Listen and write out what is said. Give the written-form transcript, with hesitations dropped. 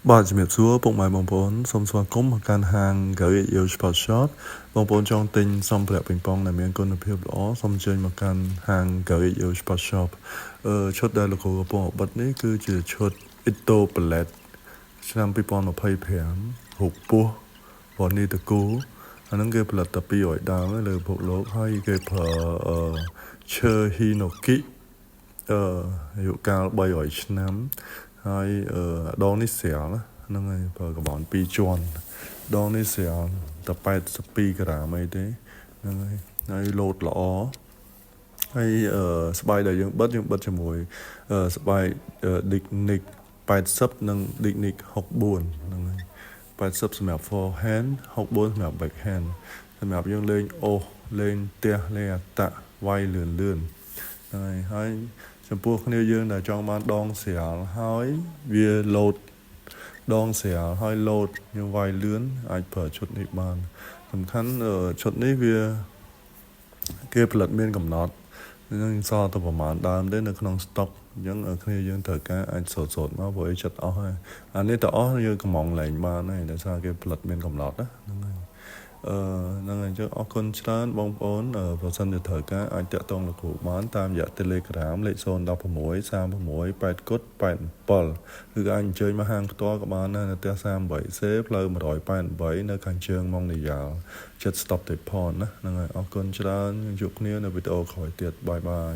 បាទជំរាបសួរពុកម៉ែបងប្អូនសូមស្វាគមន៍មកកាន់ហាង Garage Yo Sport Shop បងប្អូនចង់ទិញសម្ភារៈប៉េងប៉ុងដែលមានគុណភាពល្អសូមអញ្ជើញមកកាន់ហាង Garage Yo Sport Shop ឈុតដែលលោកគ្រូកំពុងបិទនេះគឺជាឈុត Ito Palette ឆ្នាំ2025រូបពស់ពណ៌នីតគូអានឹងគេផលិតតែ200ដើមលើពិភពលោកហើយគេប្រើឈើ Hinoki អាយុកាល300ឆ្នាំហើយដងនេះស្រាលហ្នឹងហើយប្រើកាបូន2ជាន់ដងនេះស្រាលតែ82ក្រាមអីទេហ្នឹងហើយលោតល្អហើយស្បែកដែលយើងបិទជាមួយស្បែក Dignic 80និង Dignic 64ហ្នឹងហើយ80សម្រាប់ forehand 64សម្រាប់ backhand សម្រាប់យើងលេងអូសលេងទះលេងអត្តៈវាយលឿនហើយចំពោះគ្នាយើងដែលចង់បានដងស្រាលហើយវាលោតដងស្រាលហើយលោតយើងវាយលឿនអាចប្រើឈុតនេះបានសំខាន់ឈុតនេះវាគេផលិតមានកំណត់នឹងសល់តែប្រហែលដើមទេនៅក្នុងស្តុកអញ្ចឹងគ្នាយើងត្រូវការអាចសូត្រមកព្រោះចិត្តអស់ហើយអានេះតអស់យើងកំងលែងបានហើយដោយសារគេផលិតមានកំណត់ហ្នឹងហើយហ្នឹងហើយអរគុណច្រើនបងប្អូនបើសិនជាត្រូវការអាចតាក់ទងលោកគ្រូបានតាមរយៈ Telegram លេខ016 36 8គុត87ឬក៏អាចអញ្ជើញមកហាងផ្ទាល់ក៏បានដែរនៅផ្ទះ 38C ផ្លូវ188នៅខាងជើងម៉ុងនីយ៉ាល់ចិត្ត Stop ទេផនណាហ្នឹងហើយអរគុណច្រើនជួបគ្នានៅវីដេអូក្រោយទៀតបាយបាយ